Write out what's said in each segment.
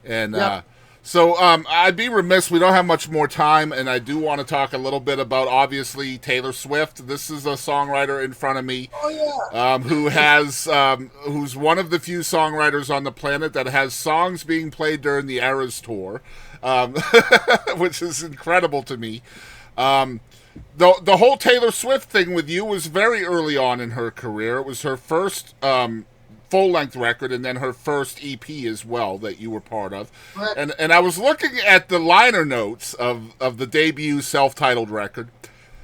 And Yep. so I'd be remiss. We don't have much more time, and I do want to talk a little bit about obviously Taylor Swift. This is a songwriter in front of me Oh yeah. who's one of the few songwriters on the planet that has songs being played during the Eras tour, um, which is incredible to me. Um, the whole Taylor Swift thing with you was very early on in her career. It was her first full length record, and then her first EP as well that you were part of. Right. And I was looking at the liner notes of the debut self titled record.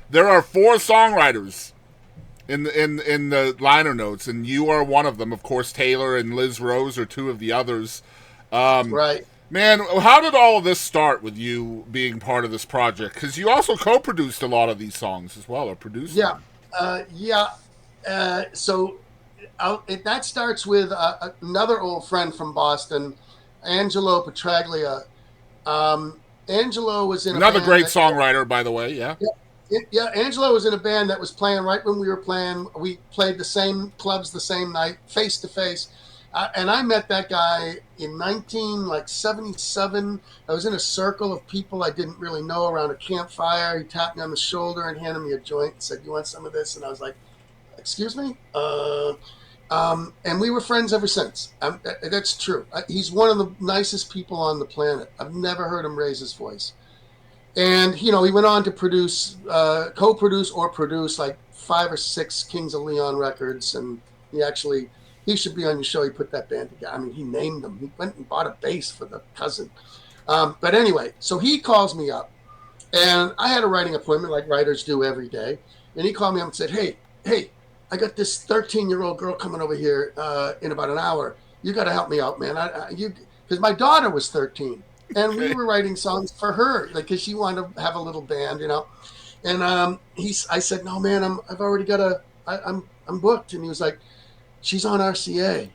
There are four songwriters in the liner notes, and you are one of them. Of course, Taylor and Liz Rose are two of the others. Um, Right. Man, how did all of this start with you being part of this project? Because you also co-produced a lot of these songs as well, or produced Yeah. them. Yeah. That starts with another old friend from Boston, Angelo Petraglia. Angelo was in a Another band great that, songwriter, by the way. Yeah. yeah, Angelo was in a band that was playing right when we were playing. We played the same clubs the same night, face to face. And I met that guy in 1977. I was in a circle of people I didn't really know around a campfire. He tapped me on the shoulder and handed me a joint and said, "You want some of this?" And I was like, "Excuse me." And we were friends ever since. That's true. He's one of the nicest people on the planet. I've never heard him raise his voice. And he went on to co-produce or produce like 5 or 6 Kings of Leon records, and he should be on your show. He put that band together. I mean, he named them. He went and bought a bass for the cousin. But anyway, so he calls me up, and I had a writing appointment like writers do every day. And he called me up and said, "Hey, I got this 13-year-old girl coming over here in about an hour. You got to help me out, man. Because my daughter was 13." And we Okay. were writing songs for her, like, because she wanted to have a little band. And I said, "No, man, I've already got I'm booked." And he was like, "She's on RCA,"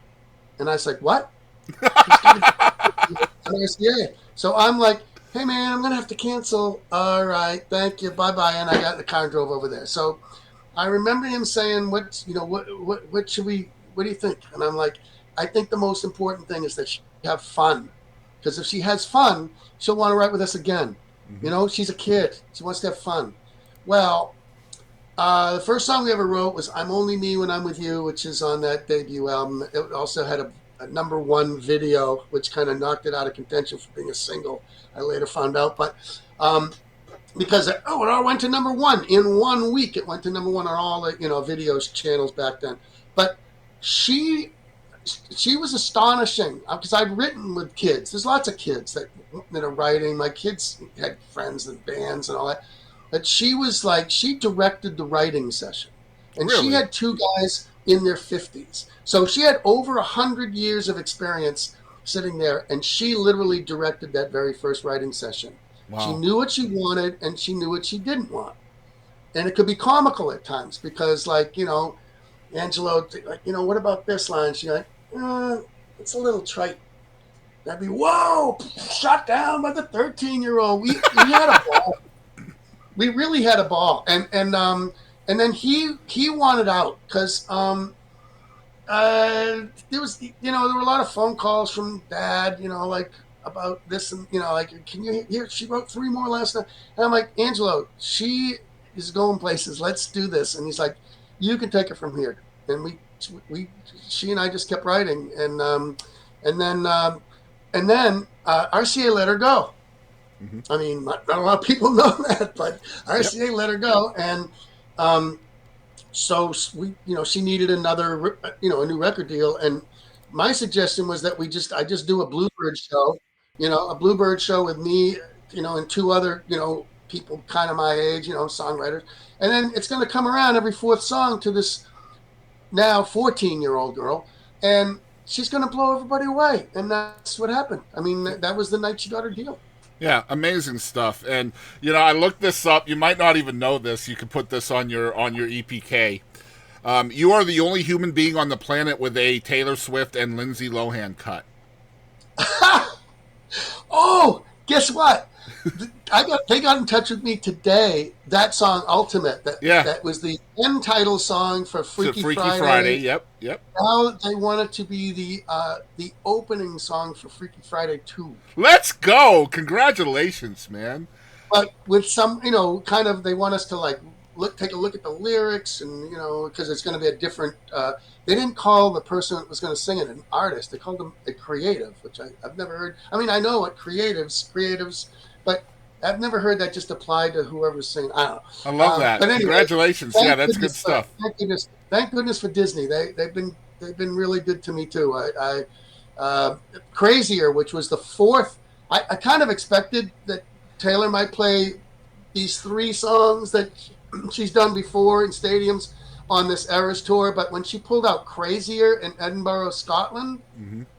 and I was like, "What?" She's got to be on RCA. So I'm like, "Hey, man, I'm gonna have to cancel." "All right, thank you, bye bye." And I got in the car and drove over there. So I remember him saying, what should we? What do you think?" And I'm like, "I think the most important thing is that she have fun." Because if she has fun, she'll want to write with us again. Mm-hmm. She's a kid. She wants to have fun. Well, the first song we ever wrote was "I'm Only Me When I'm With You," which is on that debut album. It also had a number one video, which kind of knocked it out of contention for being a single. I later found out. But because, it all went to number one in 1 week. It went to number one on all the, videos channels back then. But she she was astonishing because I'd written with kids. There's lots of kids that are writing. My kids had friends and bands and all that. But she directed the writing session. And she Really? had two guys in their 50s. So she had over 100 years of experience sitting there. And she literally directed that very first writing session. She Wow. knew what she wanted and she knew what she didn't want. And it could be comical at times because, Angelo, like, "What about this line?" She's like, "It's a little trite." That'd be, "Whoa, shot down by the 13-year-old." We had a ball. We really had a ball. And then he wanted out because there were a lot of phone calls from dad, like about this and like, "Can you hear? She wrote 3 more last night." And I'm like, "Angelo, she is going places. Let's do this." And he's like, "You can take it from here." And we she and I just kept writing, and then RCA let her go. Mm-hmm. I mean, not a lot of people know that, but Yep. RCA let her go, and um, so she needed a new record deal, and my suggestion was that I just do a Bluebird show, with me, and two other, people kind of my age, songwriters, and then it's going to come around every fourth song to this now 14-year-old girl, and she's going to blow everybody away, and that's what happened. I mean, that was the night she got her deal. Yeah, amazing stuff. And I looked this up. You might not even know this. You could put this on your EPK. You are the only human being on the planet with a Taylor Swift and Lindsay Lohan cut. Oh, guess what? They got in touch with me today. That song, Ultimate, Yeah. that was the end title song for So Freaky Freaky Friday. Friday. Yep. Yep. Now they want it to be the opening song for Freaky Friday 2. Let's go. Congratulations, man. But with some, kind of, they want us to like take a look at the lyrics, and because it's going to be a different. They didn't call the person that was going to sing it an artist. They called them a creative, which I've never heard. I mean, I know what creatives, but I've never heard that just applied to whoever's singing. I don't know. I love that. But anyway, Congratulations. Yeah, that's good stuff. Thank goodness for Disney. They've been really good to me too. Crazier, which was the fourth. I kind of expected that Taylor might play these 3 songs that she's done before in stadiums on this Eras tour, but when she pulled out Crazier in Edinburgh, Scotland,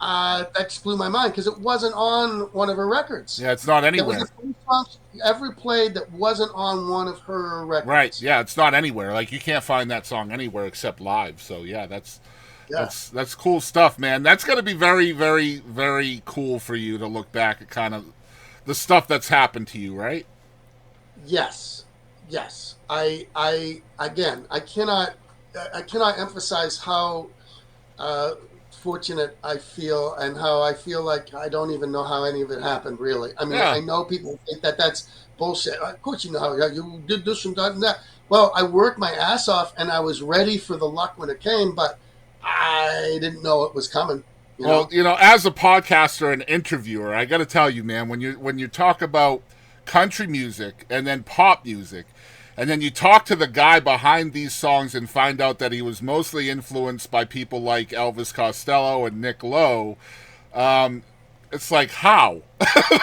that just blew my mind because it wasn't on one of her records. Yeah, it's not anywhere. It was the first song she ever played that wasn't on one of her records. Right. Yeah, it's not anywhere. Like, you can't find that song anywhere except live. So yeah, that's cool stuff, man. That's going to be very, very, very cool for you to look back at kind of the stuff that's happened to you, right? Yes. I cannot emphasize how fortunate I feel, and how I feel like I don't even know how any of it happened, really. I mean, I know people think that that's bullshit. Of course you know how you did this and that and that. Well, I worked my ass off, and I was ready for the luck when it came, but I didn't know it was coming. Well, as a podcaster and interviewer, I got to tell you, man, when you talk about country music and then pop music, and then you talk to the guy behind these songs and find out that he was mostly influenced by people like Elvis Costello and Nick Lowe, it's like, how?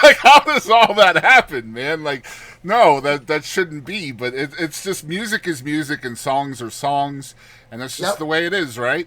Like, how does all that happen, man? Like, no, that shouldn't be, but it's just music is music and songs are songs, and that's just the way it is, right?